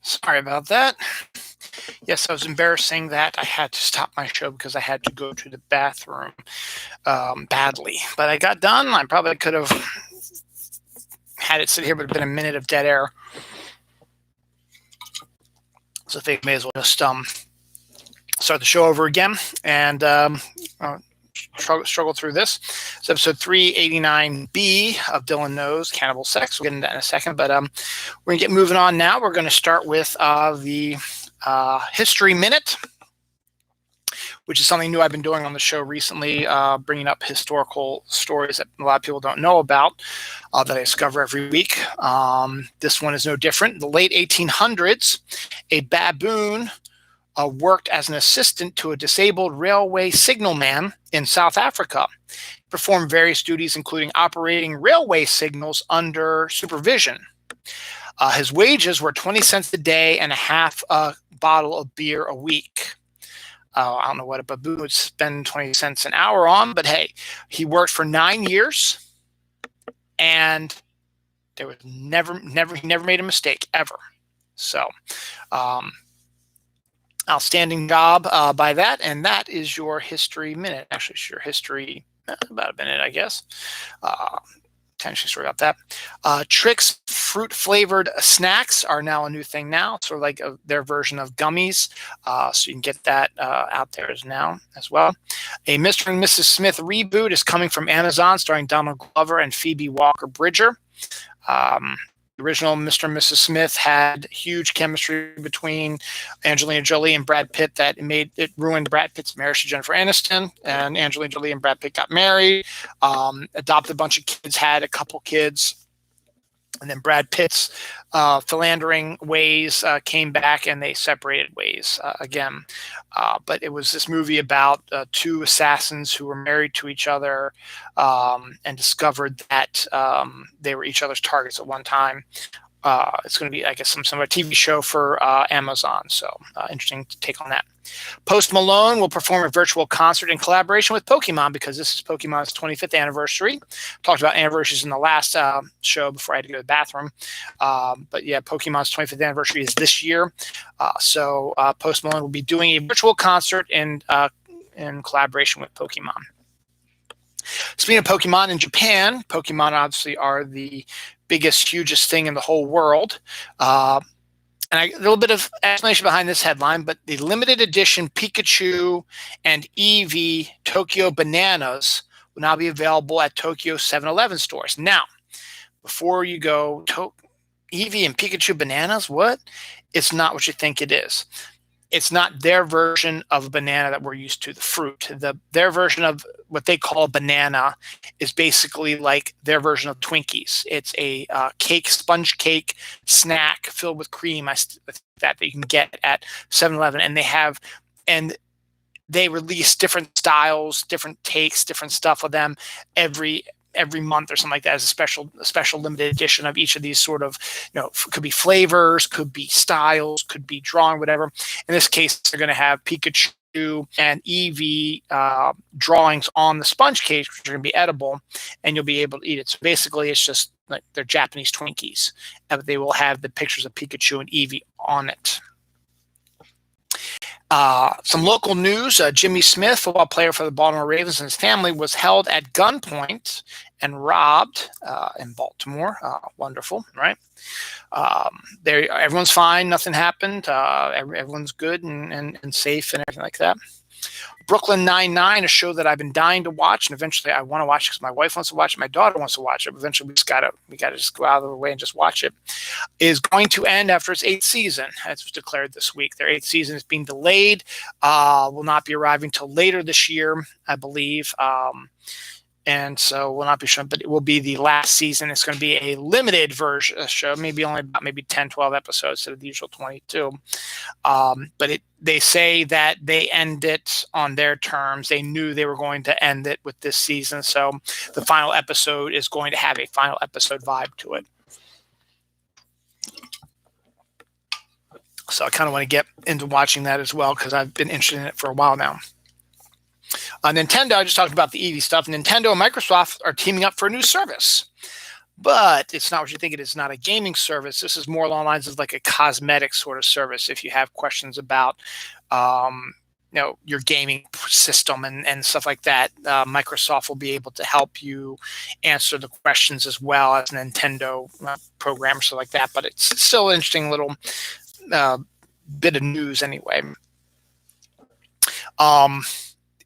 Sorry about that. Yes, I was embarrassing that I had to stop my show because I had to go to the bathroom badly. But I got done. I probably could have had it sit here, but it'd been a minute of dead air. So I think I may as well just start the show over again and struggle through this. It's episode 389B of Dylan Knows Cannibal Sex. We'll get into that in a second, but we're going to get moving on now. We're going to start with the History Minute, which is something new I've been doing on the show recently, bringing up historical stories that a lot of people don't know about that I discover every week. This one is no different. In the late 1800s, a baboon worked as an assistant to a disabled railway signalman in South Africa. He performed various duties, including operating railway signals under supervision. His wages were 20 cents a day and a half a bottle of beer a week. I don't know what a baboon would spend 20 cents an hour on, but hey, he worked for 9 years, and there was never made a mistake ever. So, outstanding job by that, and that is your History Minute. Actually, it's your history about a minute, I guess. Potentially story about that. Trix fruit-flavored snacks are now a new thing now, sort of like their version of gummies. So you can get that out there now as well. A Mr. and Mrs. Smith reboot is coming from Amazon, starring Donald Glover and Phoebe Walker-Bridger. The original Mr. and Mrs. Smith had huge chemistry between Angelina Jolie and Brad Pitt that ruined Brad Pitt's marriage to Jennifer Aniston, and Angelina Jolie and Brad Pitt got married, adopted a bunch of kids, had a couple kids, and then Brad Pitt's philandering ways came back and they separated ways again. But it was this movie about two assassins who were married to each other and discovered that they were each other's targets at one time. It's going to be, I guess, some sort of TV show for Amazon. So interesting to take on that. Post Malone will perform a virtual concert in collaboration with Pokemon because this is Pokemon's 25th anniversary. Talked about anniversaries in the last show before I had to go to the bathroom. But yeah, Pokemon's 25th anniversary is this year. So Post Malone will be doing a virtual concert in collaboration with Pokemon. Speaking of Pokemon, in Japan, Pokemon obviously are the biggest, hugest thing in the whole world. And a little bit of explanation behind this headline, but the limited edition Pikachu and Eevee Tokyo Bananas will now be available at Tokyo 7-Eleven stores. Now, before you go, Eevee and Pikachu Bananas, what? It's not what you think it is. It's not their version of a banana that we're used to, the fruit. Their version of what they call a banana is basically like their version of Twinkies. It's a sponge cake snack filled with cream that you can get at 7-Eleven. And they release different styles, different takes, different stuff of them every month or something like that as a special limited edition of each of these sort of, could be flavors, could be styles, could be drawing, whatever. In this case, they're going to have Pikachu and Eevee drawings on the sponge cake, which are going to be edible, and you'll be able to eat it. So basically, it's just like they're Japanese Twinkies. They will have the pictures of Pikachu and Eevee on it. Some local news. Jimmy Smith, football player for the Baltimore Ravens, and his family was held at gunpoint and robbed in Baltimore. Wonderful, right? Everyone's fine. Nothing happened. Everyone's good and safe and everything like that. Brooklyn Nine-Nine, a show that I've been dying to watch, and eventually I want to watch because my wife wants to watch it, my daughter wants to watch it. But eventually we gotta just go out of the way and just watch it. Is going to end after its 8th season. That was declared this week. Their 8th season is being delayed. Will not be arriving till later this year, I believe. And so will not be shown, but it will be the last season. It's going to be a limited version show, maybe 10, 12 episodes instead of the usual 22. But they say that they end it on their terms. They knew they were going to end it with this season. So the final episode is going to have a final episode vibe to it. So I kind of want to get into watching that as well because I've been interested in it for a while now. Nintendo, I just talked about the Eevee stuff. Nintendo and Microsoft are teaming up for a new service. but it's not what you think it is. Not a gaming service. This is more along the lines of like a cosmetic sort of service. If you have questions about, um, your gaming system and stuff like that, Microsoft will be able to help you answer the questions as well as Nintendo program or stuff like that. But it's still an interesting little uh, bit of news anyway. Um,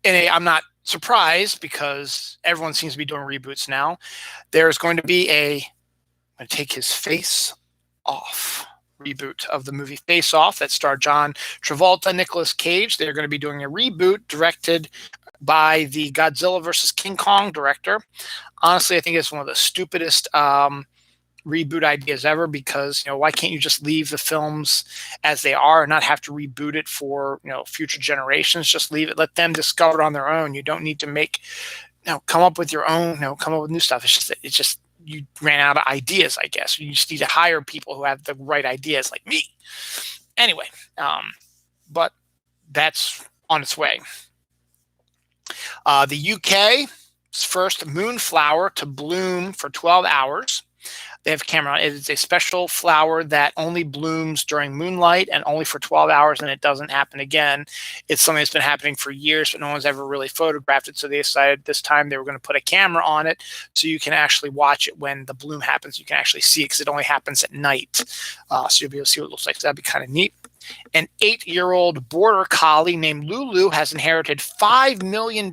and I'm not surprised because everyone seems to be doing reboots now. There's going to be I'm going to take his face off reboot of the movie Face Off that starred John Travolta, Nicolas Cage. They're going to be doing a reboot directed by the Godzilla versus King Kong director. Honestly, I think it's one of the stupidest reboot ideas ever, because why can't you just leave the films as they are and not have to reboot it for future generations? Just leave it, let them discover it on their own. You don't need to make come up with your own, come up with new stuff. It's just you ran out of ideas, I guess. You just need to hire people who have the right ideas, like me. Anyway, but that's on its way. The UK's first moonflower to bloom for 12 hours. They have a camera on it. It's a special flower that only blooms during moonlight and only for 12 hours, and it doesn't happen again. It's something that's been happening for years, but no one's ever really photographed it. So they decided this time they were going to put a camera on it so you can actually watch it when the bloom happens. You can actually see it because it only happens at night. So you'll be able to see what it looks like. So that'd be kind of neat. An 8-year-old border collie named Lulu has inherited $5 million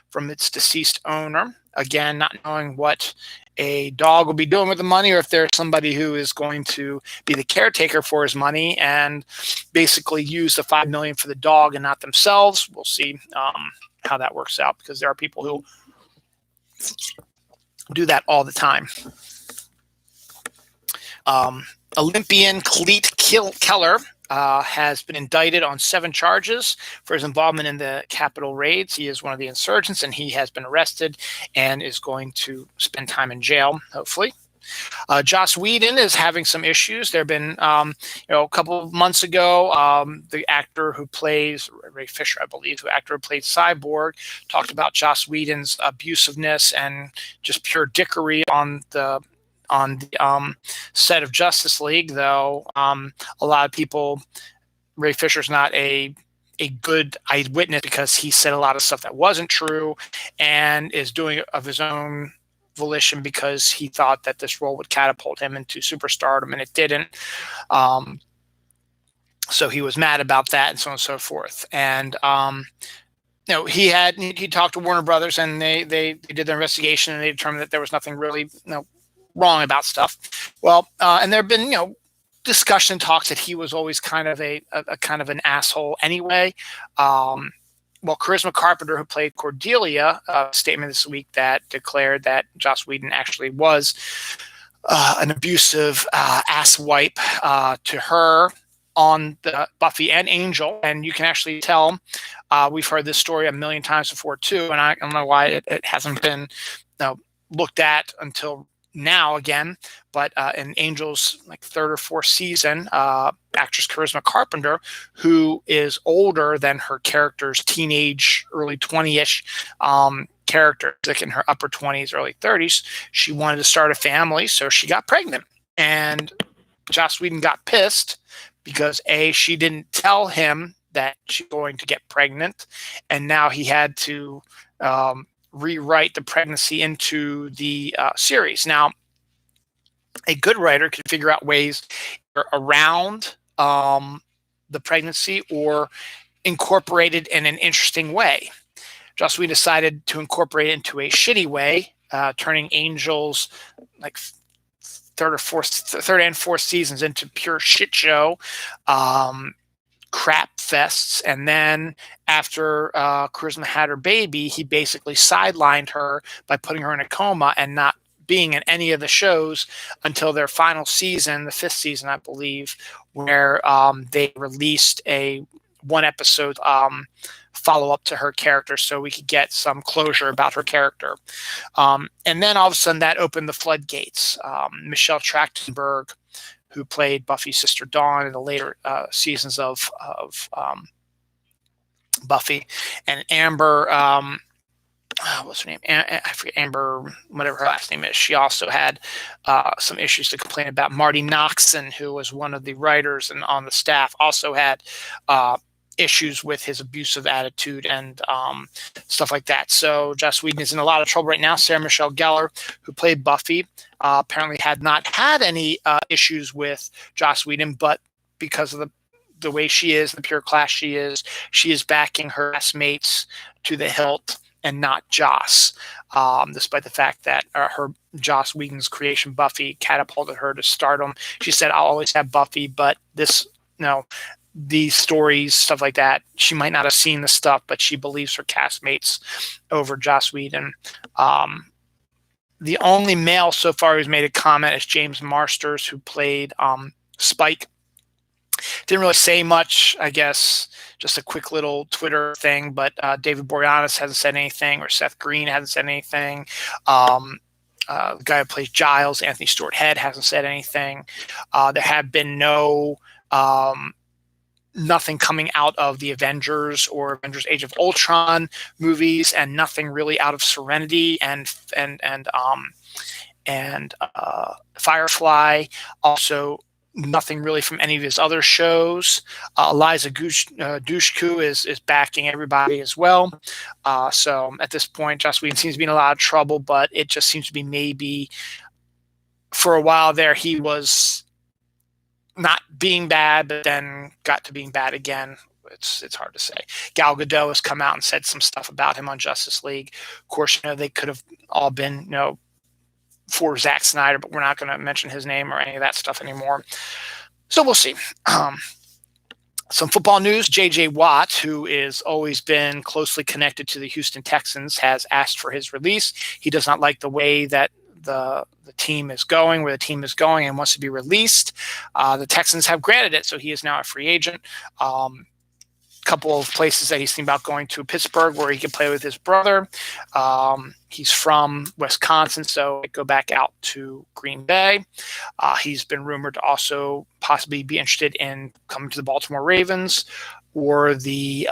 from its deceased owner. Again, not knowing what a dog will be doing with the money, or if there's somebody who is going to be the caretaker for his money and basically use the $5 million for the dog and not themselves. We'll see how that works out, because there are people who do that all the time. Olympian Cleet Keller has been indicted on 7 charges for his involvement in the Capitol raids. He is one of the insurgents, and he has been arrested and is going to spend time in jail, hopefully. Joss Whedon is having some issues. There have been, a couple of months ago, the actor who plays Ray Fisher, I believe, the actor who played Cyborg, talked about Joss Whedon's abusiveness and just pure dickery on the set of Justice League. Though a lot of people, Ray Fisher's not a good eyewitness, because he said a lot of stuff that wasn't true and is doing it of his own volition because he thought that this role would catapult him into superstardom, and it didn't. So he was mad about that, and so on and so forth. And he talked to Warner Brothers, and they did their investigation, and they determined that there was nothing really wrong about stuff. Well, and there have been discussion talks that he was always kind of a kind of an asshole anyway. Well, Charisma Carpenter, who played Cordelia, a statement this week that declared that Joss Whedon actually was an abusive asswipe to her on the Buffy and Angel. And you can actually tell, we've heard this story a million times before too, and I don't know why it hasn't been looked at until now again. But in Angel's third or fourth season, actress Charisma Carpenter, who is older than her character's teenage, early 20-ish character, like in her upper 20s, early 30s, she wanted to start a family, so she got pregnant. And Joss Whedon got pissed because she didn't tell him that she's going to get pregnant, and now he had to rewrite the pregnancy into the series. Now, a good writer can figure out ways around the pregnancy or incorporate it in an interesting way. Joss Whedon decided to incorporate it into a shitty way, turning Angel's third and fourth seasons into pure shit show, crap fests. And then after Charisma had her baby, he basically sidelined her by putting her in a coma and not being in any of the shows until their final season, the 5th season, I believe, where they released a 1-episode follow-up to her character so we could get some closure about her character. And then all of a sudden that opened the floodgates. Michelle Trachtenberg, who played Buffy's sister Dawn in the later seasons of Buffy, and Amber what's her name? I forget, Amber, whatever her last name is. She also had some issues to complain about. Marty Noxon, who was one of the writers and on the staff, also had uh, issues with his abusive attitude and stuff like that. So Joss Whedon is in a lot of trouble right now. Sarah Michelle Gellar, who played Buffy, apparently had not had any issues with Joss Whedon, but because of the way she is, the pure class she is backing her classmates to the hilt and not Joss, despite the fact that her Joss Whedon's creation Buffy catapulted her to stardom. She said, "I'll always have Buffy, but this, these stories, stuff like that, she might not have seen the stuff, but she believes her castmates over Joss Whedon." The only male so far who's made a comment is James Marsters, who played Spike. Didn't really say much, I guess, just a quick little Twitter thing, but David Boreanaz hasn't said anything, or Seth Green hasn't said anything. The guy who plays Giles, Anthony Stewart Head, hasn't said anything. There have been nothing coming out of the Avengers or Avengers Age of Ultron movies, and nothing really out of Serenity and Firefly. Also, nothing really from any of his other shows. Eliza Dushku is backing everybody as well. So at this point, Joss Whedon seems to be in a lot of trouble, but it just seems to be maybe for a while there he was not being bad, but then got to being bad again. It's hard to say. Gal Gadot has come out and said some stuff about him on Justice League. Of course, they could have all been, for Zack Snyder, but we're not going to mention his name or any of that stuff anymore. So we'll see. Some football news. J.J. Watt, who has always been closely connected to the Houston Texans, has asked for his release. He does not like the way that the team is going, where the team is going, and wants to be released. The Texans have granted it, so he is now a free agent. Couple of places that he's thinking about going to: Pittsburgh, where he can play with his brother. He's from Wisconsin, so go back out to Green Bay. He's been rumored to also possibly be interested in coming to the Baltimore Ravens or the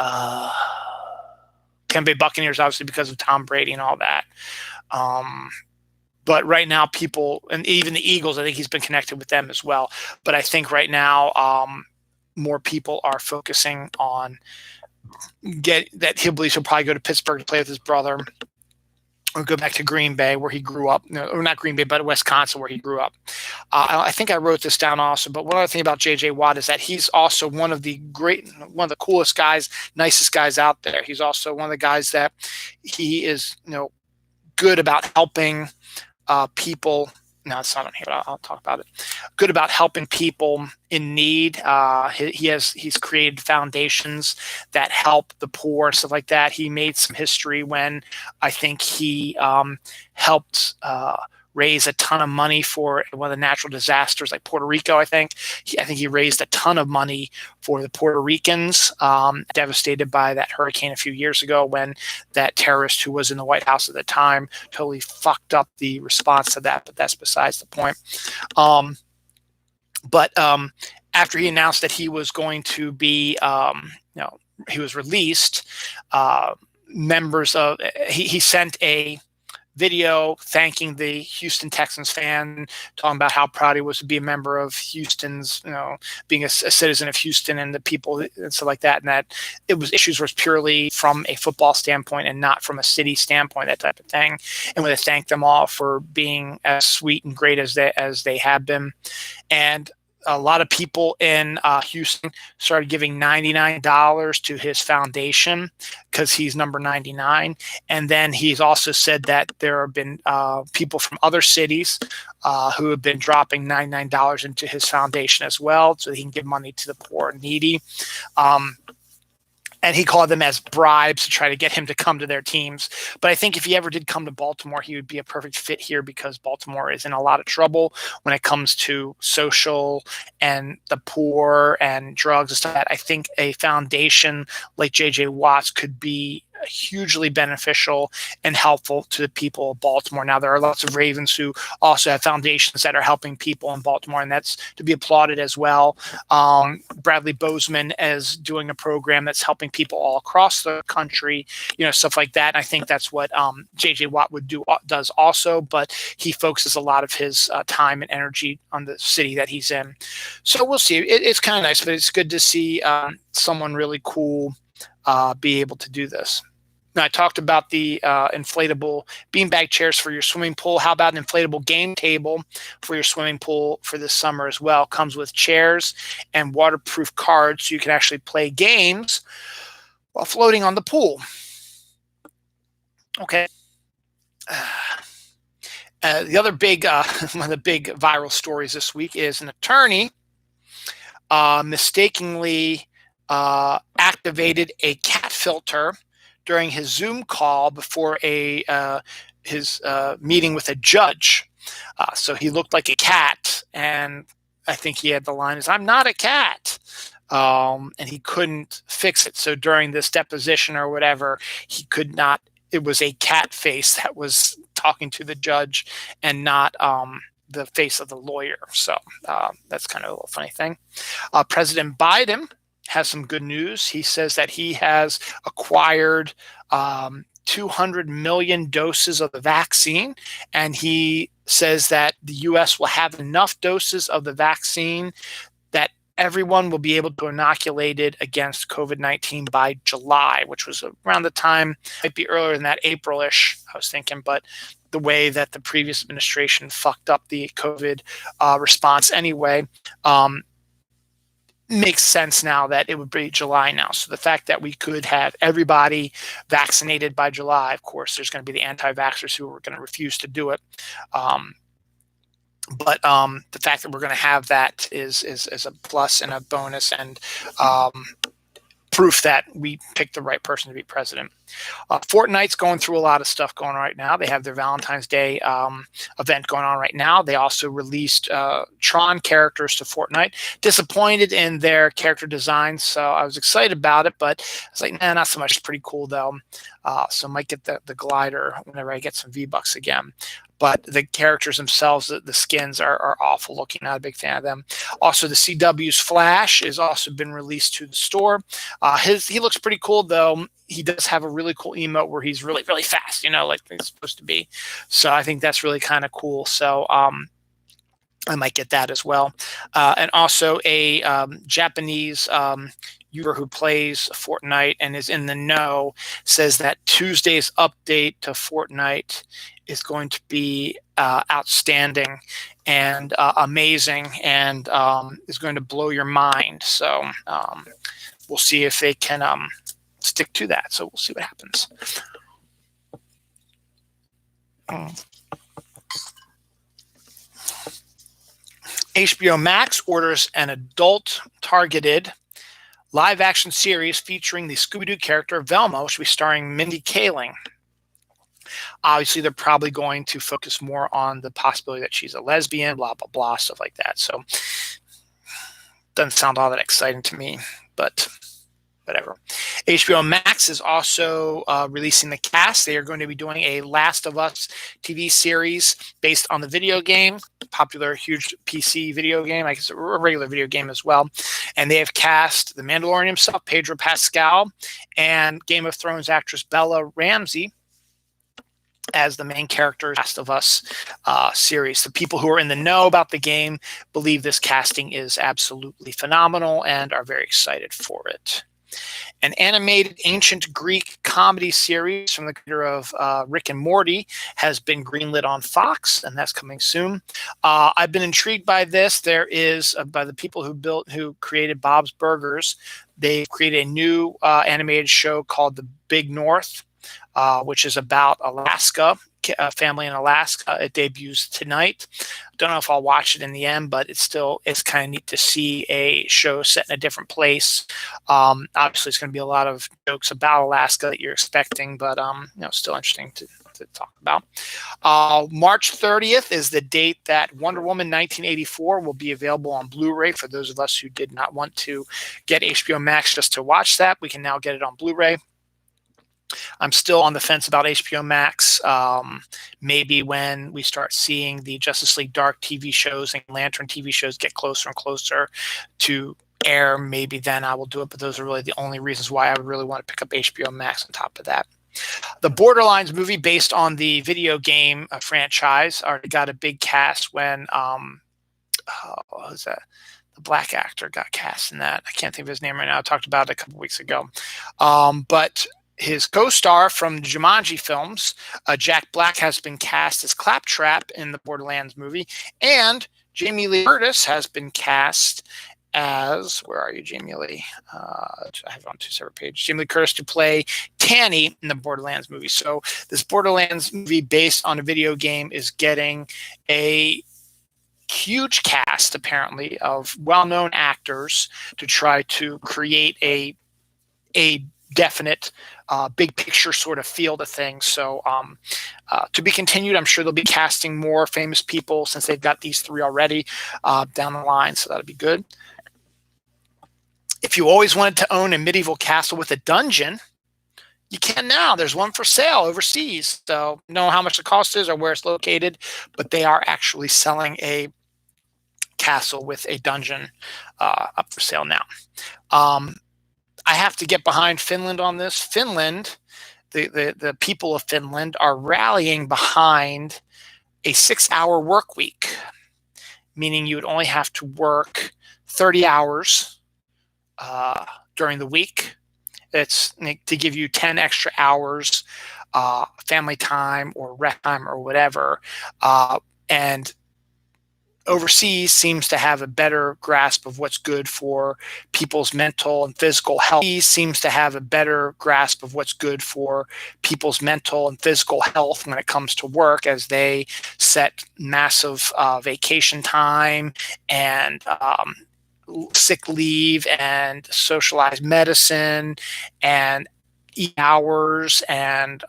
Tampa Bay Buccaneers, obviously because of Tom Brady and all that. But right now, people, and even the Eagles, I think he's been connected with them as well. But I think right now, more people are focusing on that he believes he'll probably go to Pittsburgh to play with his brother, or go back to Green Bay where he grew up. Or not Green Bay, but Wisconsin where he grew up. I think I wrote this down also, but one other thing about J.J. Watt is that he's also one of the coolest guys, nicest guys out there. He's also one of the guys that he is, good about helping people. No, it's not on here, but I'll talk about it. Good about helping people in need. He's created foundations that help the poor and stuff like that. He made some history when I think he helped raise a ton of money for one of the natural disasters, like Puerto Rico. I think he raised a ton of money for the Puerto Ricans devastated by that hurricane a few years ago, when that terrorist who was in the White House at the time totally fucked up the response to that. But that's besides the point. But after he announced that he was going to be, he was released, members of he sent a video thanking the Houston Texans fan, talking about how proud he was to be a member of Houston's, being a citizen of Houston and the people and stuff like that. And that issues was purely from a football standpoint and not from a city standpoint, that type of thing. And we thank them all for being as sweet and great as they have been. And a lot of people in Houston started giving $99 to his foundation because he's number 99. And then he's also said that there have been people from other cities who have been dropping $99 into his foundation as well, so he can give money to the poor and needy. And he called them as bribes to try to get him to come to their teams. But I think if he ever did come to Baltimore, he would be a perfect fit here, because Baltimore is in a lot of trouble when it comes to social and the poor and drugs and stuff. I think a foundation like J.J. Watt's could be hugely beneficial and helpful to the people of Baltimore. Now, there are lots of Ravens who also have foundations that are helping people in Baltimore, and that's to be applauded as well. Bradley Bozeman is doing a program that's helping people all across the country, stuff like that. And I think that's what J.J. Watt does also, but he focuses a lot of his time and energy on the city that he's in. So we'll see. It's kind of nice, but it's good to see someone really cool be able to do this. Now, I talked about the inflatable beanbag chairs for your swimming pool. How about an inflatable game table for your swimming pool for this summer as well? Comes with chairs and waterproof cards, so you can actually play games while floating on the pool. Okay. The other big, one of the big viral stories this week is an attorney mistakenly activated a cat filter during his Zoom call before his meeting with a judge. So he looked like a cat, and I think he had the line is, "I'm not a cat." And he couldn't fix it. So during this deposition or whatever, he could not, it was a cat face that was talking to the judge and not the face of the lawyer. So that's kind of a little funny thing. President Biden has some good news. He says that he has acquired 200 million doses of the vaccine, and he says that the U.S. will have enough doses of the vaccine that everyone will be able to inoculate it against COVID-19 by July, which was around the time, might be earlier than that, April-ish, I was thinking, but the way that the previous administration fucked up the COVID response anyway, makes sense now that it would be July now. So the fact that we could have everybody vaccinated by July, of course, there's going to be the anti-vaxxers who are going to refuse to do it. But the fact that we're going to have that is a plus and a bonus, and proof that we picked the right person to be president. Fortnite's going through a lot of stuff going on right now. They have their Valentine's Day event going on right now. They also released Tron characters to Fortnite. Disappointed in their character designs, so I was excited about it, but I was like, nah, not so much. It's pretty cool though. So I might get the glider whenever I get some V-Bucks again. But the characters themselves, the skins are awful looking. Not a big fan of them. Also, the CW's Flash has also been released to the store. He looks pretty cool though. He does have a really cool emote where he's really, really fast, like he's supposed to be. So I think that's really kind of cool. So I might get that as well. And also a Japanese YouTuber who plays Fortnite and is in the know says that Tuesday's update to Fortnite is going to be outstanding and amazing, and is going to blow your mind. So we'll see if they can stick to that. So we'll see what happens. HBO Max orders an adult-targeted live-action series featuring the Scooby-Doo character Velma, which will be starring Mindy Kaling. Obviously, they're probably going to focus more on the possibility that she's a lesbian, blah, blah, blah, stuff like that. So doesn't sound all that exciting to me, but whatever. HBO Max is also releasing the cast. They are going to be doing a Last of Us TV series based on the video game, popular, huge PC video game, I guess a regular video game as well. And they have cast the Mandalorian himself, Pedro Pascal, and Game of Thrones actress Bella Ramsey as the main character of Last of Us series. The people who are in the know about the game believe this casting is absolutely phenomenal and are very excited for it. An animated ancient Greek comedy series from the creator of Rick and Morty has been greenlit on Fox, and that's coming soon. I've been intrigued by this. There is by the people who created Bob's Burgers. They created a new animated show called The Big North, which is about Alaska, a family in Alaska. It debuts tonight. Don't know if I'll watch it in the end, but it's kind of neat to see a show set in a different place. Obviously, it's going to be a lot of jokes about Alaska that you're expecting, but still interesting to talk about. March 30th is the date that Wonder Woman 1984 will be available on Blu-ray. For those of us who did not want to get HBO Max just to watch that, we can now get it on Blu-ray. I'm still on the fence about HBO Max. Maybe when we start seeing the Justice League Dark TV shows and Lantern TV shows get closer and closer to air, maybe then I will do it. But those are really the only reasons why I would really want to pick up HBO Max on top of that. The Borderlands movie, based on the video game franchise, already got a big cast when what was that? The black actor got cast in that. I can't think of his name right now. I talked about it a couple weeks ago. But his co-star from the Jumanji films, Jack Black, has been cast as Claptrap in the Borderlands movie, and Jamie Lee Curtis has been cast as, where are you, Jamie Lee? I have it on two separate pages. Jamie Lee Curtis to play Tanny in the Borderlands movie. So this Borderlands movie, based on a video game, is getting a huge cast, apparently, of well-known actors to try to create a definite big picture sort of feel to things. So to be continued. I'm sure they'll be casting more famous people since they've got these three already down the line. So that'll be good. If you always wanted to own a medieval castle with a dungeon, you can now. There's one for sale overseas. So I don't know how much the cost is or where it's located, but they are actually selling a castle with a dungeon up for sale now. I have to get behind Finland on this. Finland, the people of Finland are rallying behind a 6-hour work week, meaning you would only have to work 30 hours during the week. It's to give you 10 extra hours family time or rest time or whatever. And overseas seems to have a better grasp of what's good for people's mental and physical health. Seems to have a better grasp of what's good for people's mental and physical health when it comes to work, as they set massive vacation time and sick leave and socialized medicine and hours and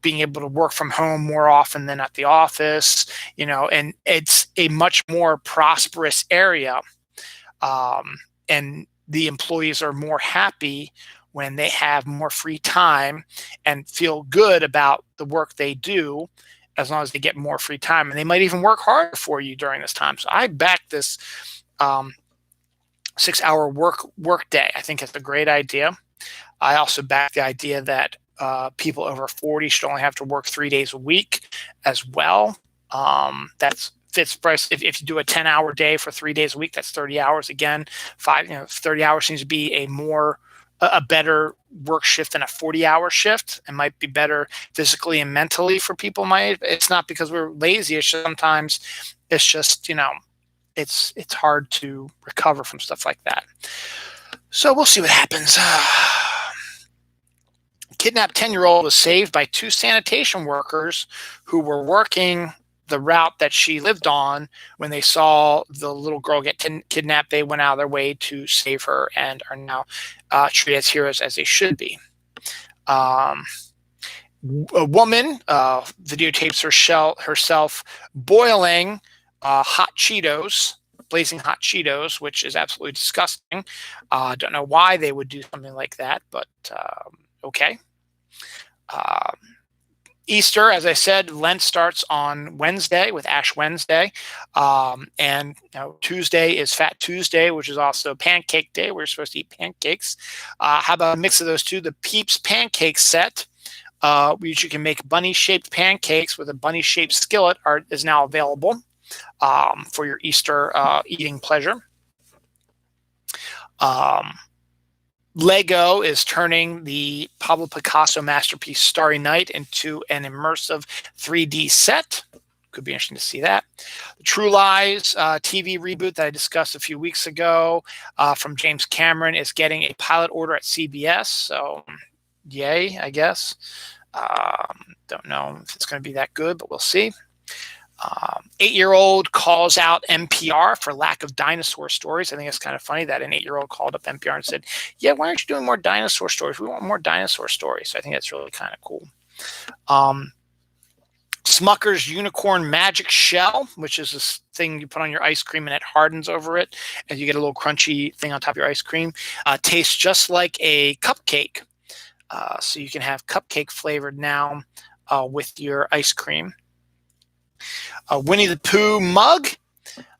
being able to work from home more often than at the office, and it's a much more prosperous area, and the employees are more happy when they have more free time and feel good about the work they do, as long as they get more free time, and they might even work harder for you during this time. So I back this 6-hour work day. I think it's a great idea. I also back the idea that people over 40 should only have to work 3 days a week as well. That's fits price. If you do a 10-hour day for 3 days a week, that's 30 hours. Again, 30 hours seems to be a better work shift than a 40-hour shift, and might be better physically and mentally for people my age. It's not because we're lazy. It's just sometimes it's just, it's hard to recover from stuff like that. So we'll see what happens. Kidnapped 10-year-old was saved by 2 sanitation workers who were working the route that she lived on. When they saw the little girl get kidnapped, they went out of their way to save her and are now treated as heroes, as they should be. A woman videotapes herself boiling blazing hot Cheetos, which is absolutely disgusting. Don't know why they would do something like that, but okay. Easter, as I said, Lent starts on Wednesday with Ash Wednesday, and Tuesday is Fat Tuesday, which is also Pancake Day. We're supposed to eat pancakes. How about a mix of those two? The Peeps pancake set, which you can make bunny-shaped pancakes with a bunny-shaped skillet, is now available for your Easter eating pleasure. Lego is turning the Pablo Picasso masterpiece Starry Night into an immersive 3D set. Could be interesting to see that. The True Lies TV reboot that I discussed a few weeks ago from James Cameron is getting a pilot order at CBS. So yay, I guess. Don't know if it's going to be that good, but we'll see. 8-year-old calls out NPR for lack of dinosaur stories. I think it's kind of funny that an 8-year-old called up NPR and said, yeah, why aren't you doing more dinosaur stories? We want more dinosaur stories. So I think that's really kind of cool. Smucker's Unicorn Magic Shell, which is this thing you put on your ice cream and it hardens over it, and you get a little crunchy thing on top of your ice cream. Tastes just like a cupcake. So you can have cupcake flavored now with your ice cream. Winnie the Pooh mug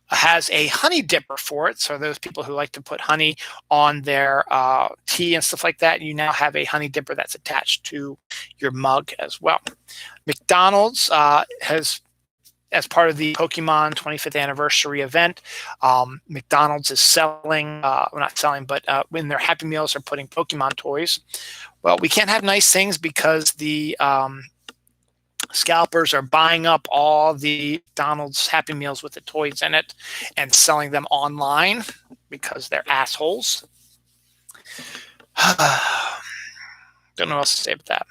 has a honey dipper for it. So those people who like to put honey on their tea and stuff like that, you now have a honey dipper that's attached to your mug as well. McDonald's has, as part of the Pokemon 25th anniversary event, McDonald's is selling, well, not selling, but when their Happy Meals are putting Pokemon toys. Well, we can't have nice things because the scalpers are buying up all the McDonald's Happy Meals with the toys in it and selling them online because they're assholes. Don't know what else to say about that.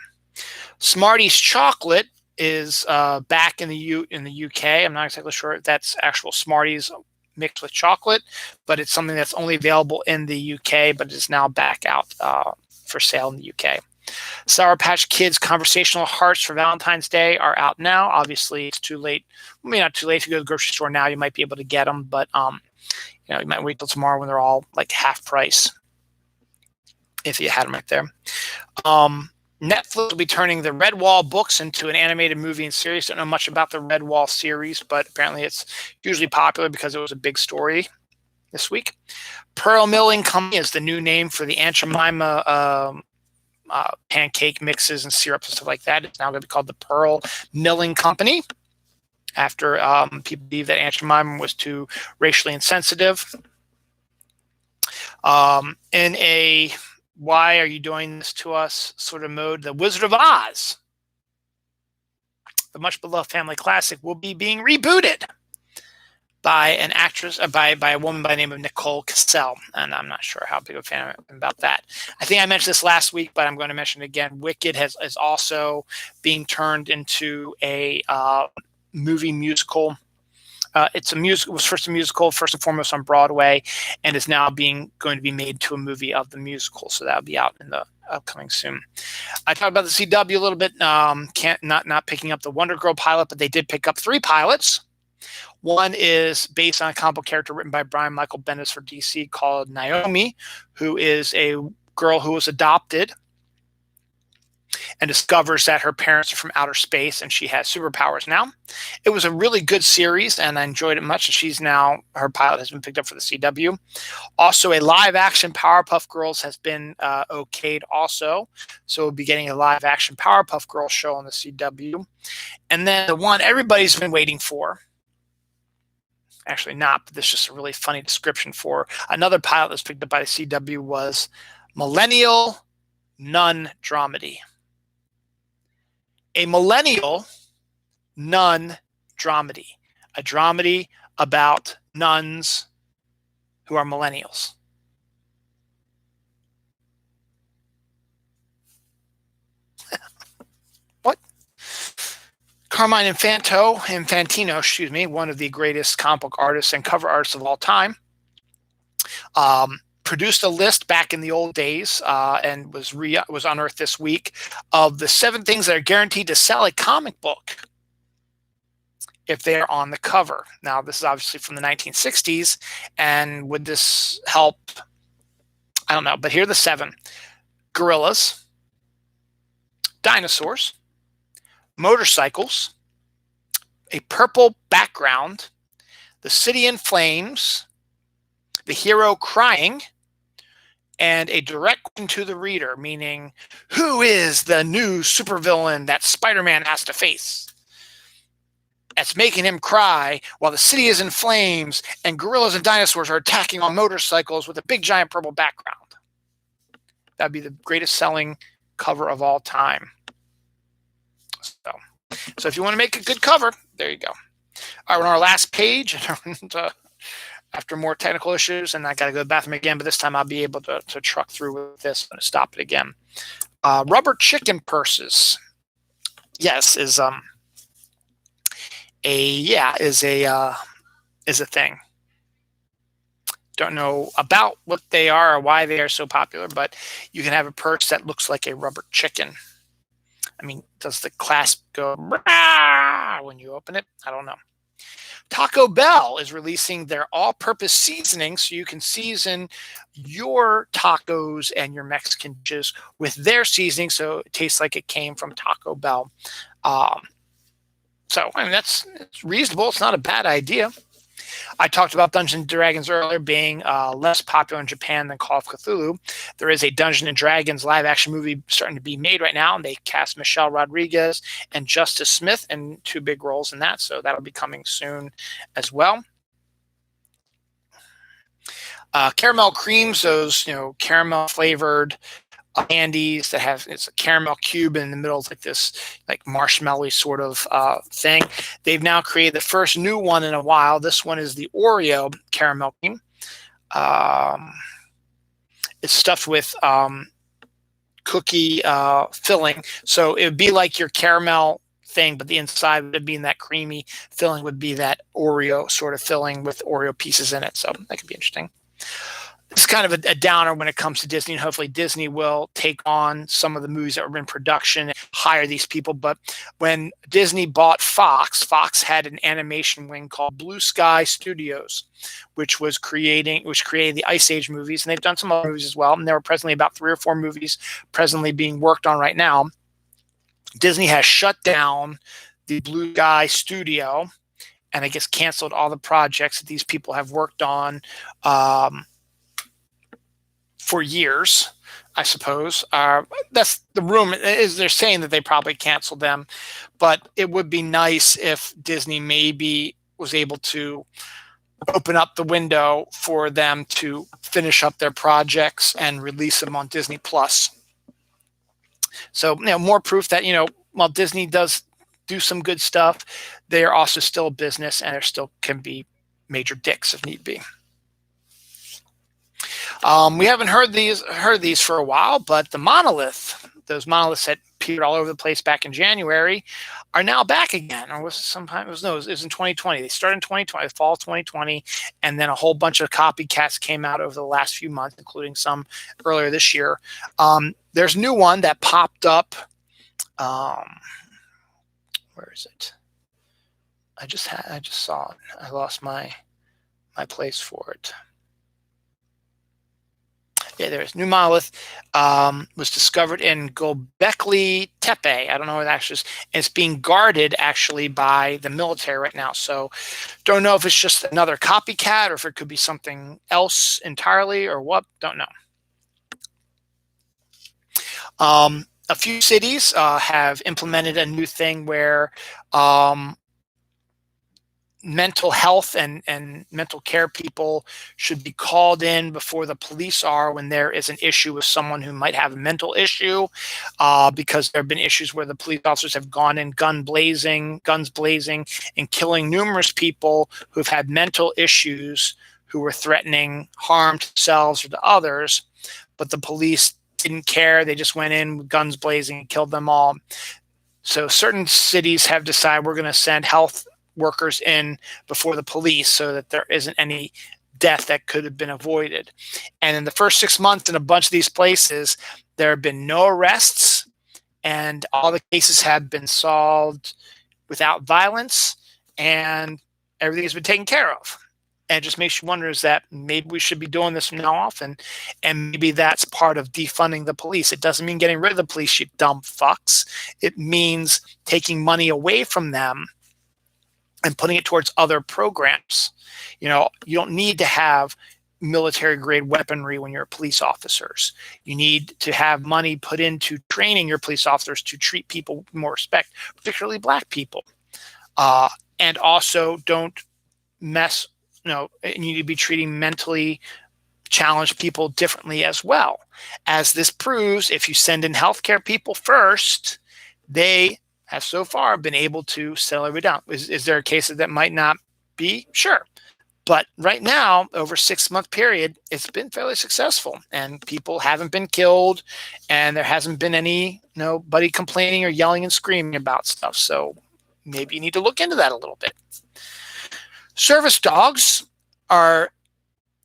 Smarties chocolate is back in the UK. I'm not exactly sure if that's actual Smarties mixed with chocolate, but it's something that's only available in the UK, but it's now back out for sale in the UK. Sour Patch Kids Conversational Hearts for Valentine's Day are out now. Obviously, it's too late. Maybe not too late. If you go to the grocery store now, you might be able to get them, but you might wait till tomorrow when they're all like half price if you had them right there. Netflix will be turning the Redwall books into an animated movie and series. Don't know much about the Redwall series, but apparently it's hugely popular because it was a big story this week. Pearl Milling Company is the new name for the Aunt Jemima pancake mixes and syrups and stuff like that. It's now going to be called the Pearl Milling Company after people believe that Aunt Jemima was too racially insensitive. In a why are you doing this to us sort of mode, The Wizard of Oz, the much beloved family classic, will be being rebooted by an actress, by a woman by the name of Nicole Cassell, and I'm not sure how big of a fan I am about that. I think I mentioned this last week, but I'm going to mention it again. Wicked is also being turned into a movie musical. It's a musical. It was first a musical, first and foremost on Broadway, and is now going to be made to a movie of the musical. So that'll be out in the upcoming soon. I talked about the CW a little bit. Not picking up the Wonder Girl pilot, but they did pick up 3 pilots. One is based on a comic book character written by Brian Michael Bendis for DC called Naomi, who is a girl who was adopted and discovers that her parents are from outer space and she has superpowers now. It was a really good series and I enjoyed it much. And her pilot has been picked up for the CW. Also, a live action Powerpuff Girls has been okayed also. So we'll be getting a live action Powerpuff Girls show on the CW. And then the one everybody's been waiting for, actually not, but this is just a really funny description for another pilot that's picked up by the CW, was Millennial Nun Dramedy. A millennial nun dramedy, a dramedy about nuns who are millennials. What? Carmine Infantino, one of the greatest comic book artists and cover artists of all time, produced a list back in the old days and was unearthed this week of the 7 things that are guaranteed to sell a comic book if they're on the cover. Now, this is obviously from the 1960s, and would this help? I don't know, but here are the 7. Gorillas, dinosaurs, motorcycles, a purple background, the city in flames, the hero crying, and a direct question to the reader, meaning, who is the new supervillain that Spider-Man has to face? That's making him cry while the city is in flames and gorillas and dinosaurs are attacking on motorcycles with a big giant purple background. That'd be the greatest selling cover of all time. So if you want to make a good cover, there you go. All right, we're on our last page. After more technical issues, and I got to go to the bathroom again, but this time I'll be able to truck through with this and stop it again. Rubber chicken purses, yes, is a thing. Don't know about what they are or why they are so popular, but you can have a purse that looks like a rubber chicken. I mean, does the clasp go when you open it? I don't know. Taco Bell is releasing their all-purpose seasoning, so you can season your tacos and your Mexican dishes with their seasoning, so it tastes like it came from Taco Bell. Um, so I mean it's reasonable. It's not a bad idea. I talked about Dungeons and Dragons earlier being less popular in Japan than Call of Cthulhu. There is a Dungeons and Dragons live action movie starting to be made right now, and they cast Michelle Rodriguez and Justice Smith in two big roles in that. So that'll be coming soon as well. Caramel creams, those caramel flavored candies that have it's a caramel cube in the middle, it's like this like marshmallowy sort of thing. They've now created the first new one in a while. This one is the Oreo caramel cream. It's stuffed with cookie filling, so it would be like your caramel thing, but the inside would be that creamy filling would be that Oreo sort of filling with Oreo pieces in it. So that could be interesting. It's kind of a downer when it comes to Disney, and hopefully Disney will take on some of the movies that were in production and hire these people. But when Disney bought Fox, Fox had an animation wing called Blue Sky Studios, which created the Ice Age movies, and they've done some other movies as well. And there are presently about 3 or 4 movies presently being worked on right now. Disney has shut down the Blue Sky Studio, and I guess canceled all the projects that these people have worked on for years, I suppose. That's the rumor. Is they're saying that they probably canceled them, but it would be nice if Disney maybe was able to open up the window for them to finish up their projects and release them on Disney Plus. So more proof that while Disney does do some good stuff, they are also still a business, and there still can be major dicks if need be. We haven't heard these for a while, but those monoliths that appeared all over the place back in January, are now back again. Or was it sometime? It was in 2020. They started in 2020, fall 2020, and then a whole bunch of copycats came out over the last few months, including some earlier this year. There's a new one that popped up. Where is it? I just saw it. I lost my place for it. Yeah, there's new monolith was discovered in Gobekli Tepe. I don't know where that actually is. And it's being guarded actually by the military right now. So don't know if it's just another copycat or if it could be something else entirely or what. Don't know. A few cities have implemented a new thing where mental health and mental care people should be called in before the police are when there is an issue with someone who might have a mental issue, because there have been issues where the police officers have gone in guns blazing, and killing numerous people who've had mental issues who were threatening harm to themselves or to others, but the police didn't care. They just went in with guns blazing and killed them all. So certain cities have decided we're going to send health workers in before the police so that there isn't any death that could have been avoided. And in the first 6 months in a bunch of these places, there have been no arrests, and all the cases have been solved without violence, and everything has been taken care of. And it just makes you wonder, is that maybe we should be doing this from now off, and maybe that's part of defunding the police. It doesn't mean getting rid of the police, you dumb fucks. It means taking money away from them and putting it towards other programs. You don't need to have military grade weaponry when you're police officers. You need to have money put into training your police officers to treat people with more respect, particularly Black people. And also don't mess, you need to be treating mentally challenged people differently as well. As this proves, if you send in healthcare people first, they have so far been able to settle everybody down. Is there a case that might not be? Sure. But right now, over a 6-month period, it's been fairly successful, and people haven't been killed, and there hasn't been nobody complaining or yelling and screaming about stuff. So maybe you need to look into that a little bit. Service dogs are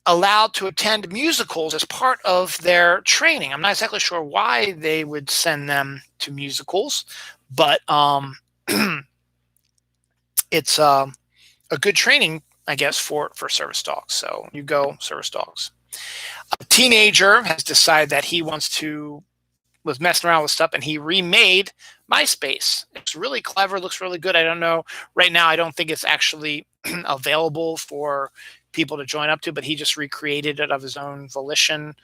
allowed to attend musicals as part of their training. I'm not exactly sure why they would send them to musicals, but it's a good training, I guess, for service dogs. So you go, service dogs. A teenager has decided that he was messing around with stuff, and he remade MySpace. It's really clever, looks really good. I don't know. Right now, I don't think it's actually available for people to join up to, but he just recreated it of his own volition.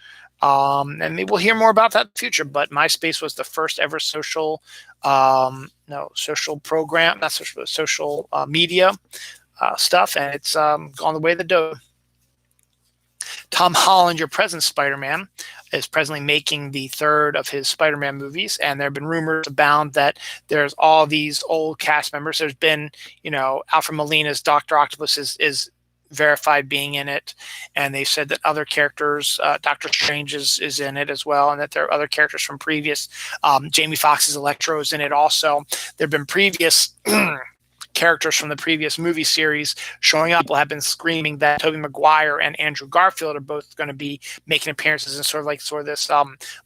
And maybe we'll hear more about that in the future. But MySpace was the first ever social, no, social program, not social, social media stuff, and it's gone the way of the dodo. Tom Holland, your present Spider-Man, is presently making the third of his Spider-Man movies, and there have been rumors abound that there's all these old cast members. There's been, Alfred Molina's Doctor Octopus is verified being in it, and they said that other characters, Doctor Strange is in it as well, and that there are other characters from previous. Jamie Foxx's Electro is in it also. There have been previous characters from the previous movie series showing up. People have been screaming that Tobey Maguire and Andrew Garfield are both going to be making appearances in sort of this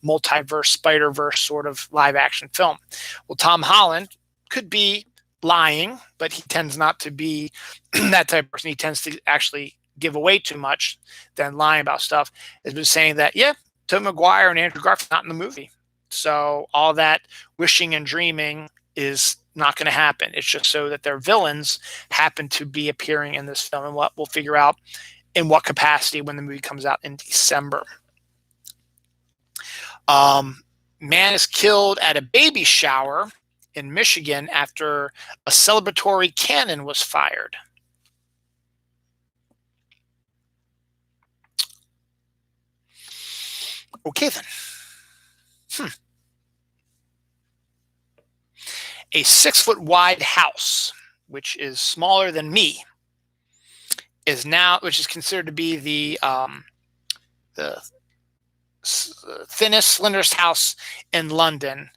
multiverse, Spider-Verse sort of live action film. Well, Tom Holland could be lying, but he tends not to be that type of person. He tends to actually give away too much than lying about stuff. Has been saying that, yeah, Tobey Maguire and Andrew Garfield not in the movie. So all that wishing and dreaming is not going to happen. It's just so that their villains happen to be appearing in this film, and what we'll figure out in what capacity when the movie comes out in December. Man is killed at a baby shower in Michigan after a celebratory cannon was fired. Okay then. A 6-foot wide house, which is smaller than me, which is considered to be the thinnest, slenderest house in London,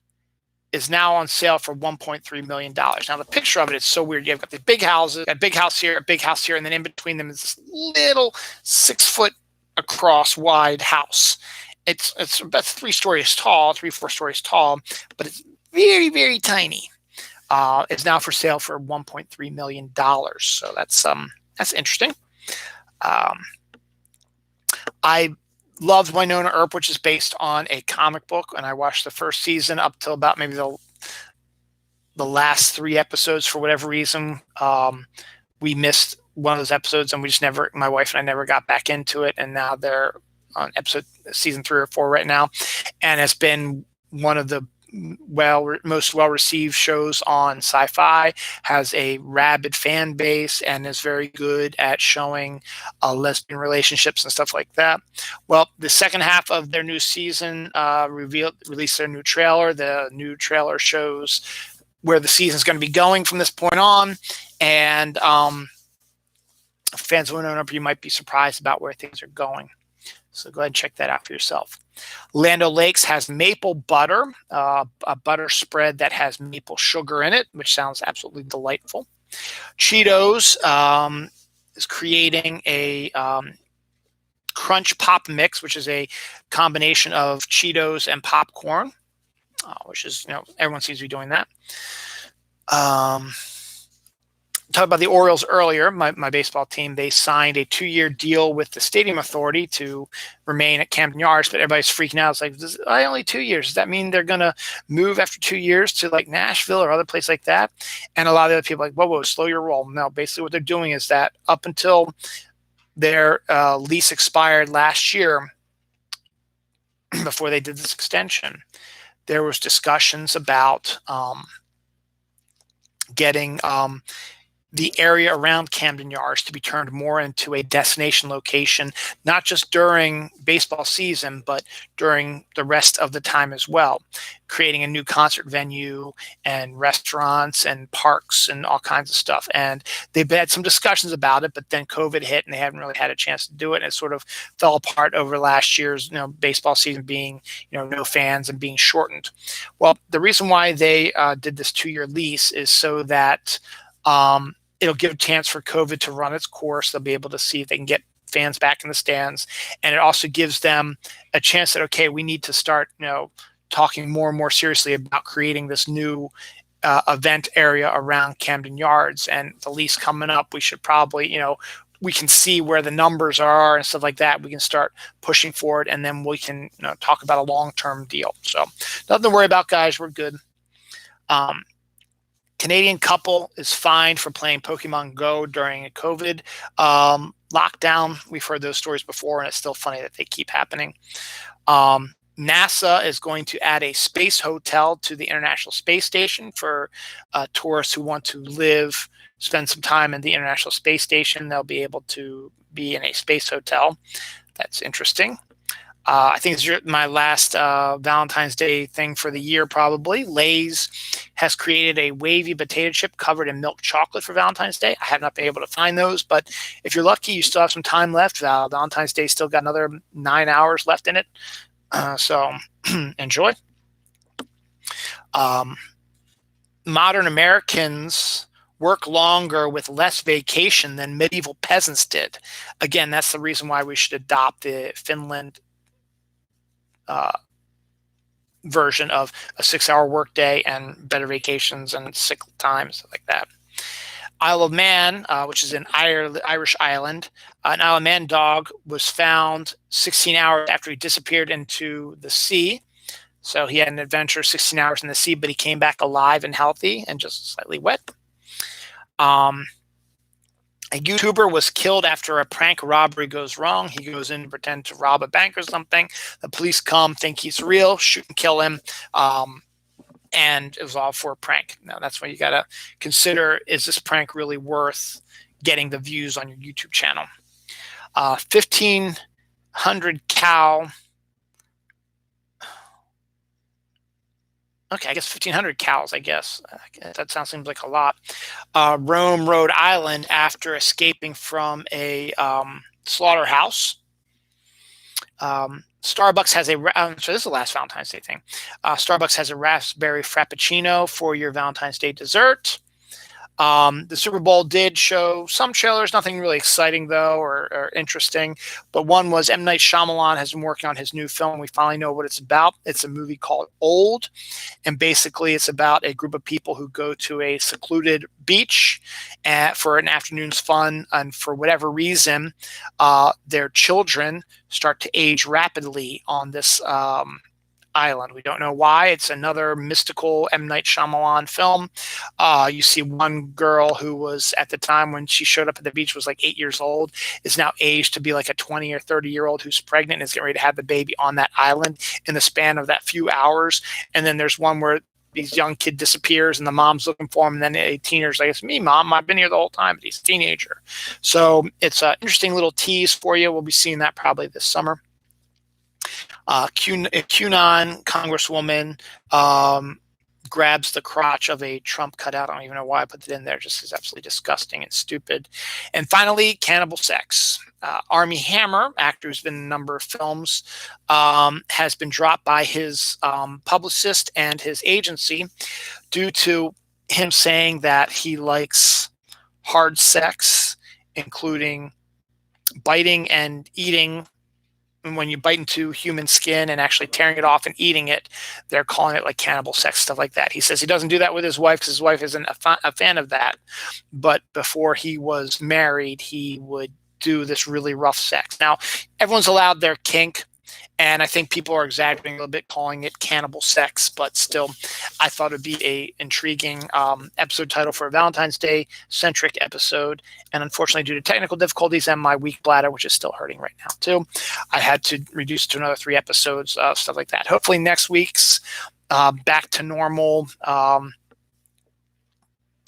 is now on sale for $1.3 million. Now, the picture of it is so weird. You've got the big houses, a big house here, a big house here, and then in between them is this little 6-foot across wide house. It's about 3 stories tall, 4 stories tall, but it's very, very tiny. Is now for sale for $1.3 million. So that's interesting. I loved Winona Earp, which is based on a comic book, and I watched the first season up till about maybe the last 3 episodes. For whatever reason, we missed one of those episodes, and my wife and I never got back into it. And now they're on season 3 or 4 right now, and it's been one of the most well-received shows on Sci-Fi, has a rabid fan base, and is very good at showing lesbian relationships and stuff like that. Well, the second half of their new season released their new trailer. The new trailer shows where the season is going to be going from this point on, and fans of Winona Earp, you might be surprised about where things are going. So go ahead and check that out for yourself. Land O'Lakes has maple butter, a butter spread that has maple sugar in it, which sounds absolutely delightful. Cheetos is creating a Crunch Pop Mix, which is a combination of Cheetos and popcorn, which is, everyone seems to be doing that. Talked about the Orioles earlier, my baseball team. They signed a 2-year deal with the Stadium Authority to remain at Camden Yards, but everybody's freaking out. It's like, only 2 years. Does that mean they're going to move after 2 years to like Nashville or other place like that? And a lot of the other people are like, whoa, slow your roll. No, basically what they're doing is that up until their lease expired last year, before they did this extension, there was discussions about getting the area around Camden Yards to be turned more into a destination location, not just during baseball season, but during the rest of the time as well, creating a new concert venue and restaurants and parks and all kinds of stuff. And they've had some discussions about it, but then COVID hit and they haven't really had a chance to do it. And it sort of fell apart over last year's, baseball season being, no fans and being shortened. Well, the reason why they did this 2-year lease is so that it'll give a chance for COVID to run its course. They'll be able to see if they can get fans back in the stands. And it also gives them a chance that, okay, we need to start, talking more and more seriously about creating this new event area around Camden Yards, and the lease coming up, we should probably, we can see where the numbers are and stuff like that. We can start pushing for it, and then we can talk about a long-term deal. So nothing to worry about, guys. We're good. Canadian couple is fined for playing Pokemon Go during a COVID lockdown. We've heard those stories before, and it's still funny that they keep happening. NASA is going to add a space hotel to the International Space Station for tourists who want to spend some time in the International Space Station. They'll be able to be in a space hotel. That's interesting. I think it's my last Valentine's Day thing for the year, probably. Lay's has created a wavy potato chip covered in milk chocolate for Valentine's Day. I have not been able to find those, but if you're lucky, you still have some time left. Valentine's Day still got another 9 hours left in it. So enjoy. Modern Americans work longer with less vacation than medieval peasants did. Again, that's the reason why we should adopt the Finland version of a 6-hour workday and better vacations and sick time, stuff like that. Isle of Man, which is an Irish island, an Isle of Man dog was found 16 hours after he disappeared into the sea. So he had an adventure 16 hours in the sea, but he came back alive and healthy and just slightly wet. A YouTuber was killed after a prank robbery goes wrong. He goes in to pretend to rob a bank or something. The police come, think he's real, shoot and kill him. And it was all for a prank. Now, that's when you got to consider, is this prank really worth getting the views on your YouTube channel? 1,500 cow. Okay, I guess 1,500 cows, I guess. That seems like a lot. Rome, Rhode Island, after escaping from a slaughterhouse. Starbucks has so this is the last Valentine's Day thing. Starbucks has a raspberry frappuccino for your Valentine's Day dessert. The Super Bowl did show some trailers, nothing really exciting though or interesting. But one was M. Night Shyamalan has been working on his new film. We finally know what it's about. It's a movie called Old, and basically it's about a group of people who go to a secluded beach for an afternoon's fun, and for whatever reason, their children start to age rapidly on this island. We don't know why. It's another mystical M. Night Shyamalan film. You see one girl who was, at the time when she showed up at the beach, was like 8 years old, is now aged to be like a 20 or 30-year-old who's pregnant and is getting ready to have the baby on that island in the span of that few hours. And then there's one where this young kid disappears and the mom's looking for him, and then a teenager's like, "It's me, Mom. I've been here the whole time," but he's a teenager. So it's an interesting little tease for you. We'll be seeing that probably this summer. QAnon congresswoman grabs the crotch of a Trump cutout. I don't even know why I put it in there. Just is absolutely disgusting and stupid. And finally, Cannibal Sex. Armie Hammer, actor who's been in a number of films, has been dropped by his publicist and his agency due to him saying that he likes hard sex, including biting and eating. And when you bite into human skin and actually tearing it off and eating it, they're calling it like cannibal sex, stuff like that. He says he doesn't do that with his wife because his wife isn't a fan of that. But before he was married, he would do this really rough sex. Now, everyone's allowed their kink, and I think people are exaggerating a little bit, calling it cannibal sex, but still, I thought it would be a intriguing episode title for a Valentine's Day centric episode. And unfortunately, due to technical difficulties and my weak bladder, which is still hurting right now too, I had to reduce it to another 3 episodes, stuff like that. Hopefully next week's back to normal.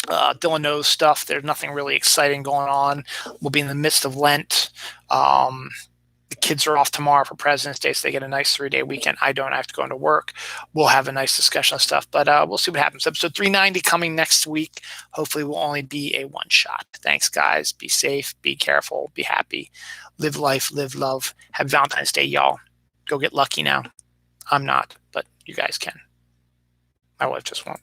Dylan knows stuff. There's nothing really exciting going on. We'll be in the midst of Lent. The kids are off tomorrow for President's Day, so they get a nice 3-day weekend. I don't have to go into work. We'll have a nice discussion of stuff, but we'll see what happens. Episode 390 coming next week. Hopefully will only be a one-shot. Thanks, guys. Be safe. Be careful. Be happy. Live life. Live love. Have Valentine's Day, y'all. Go get lucky now. I'm not, but you guys can. My wife just won't.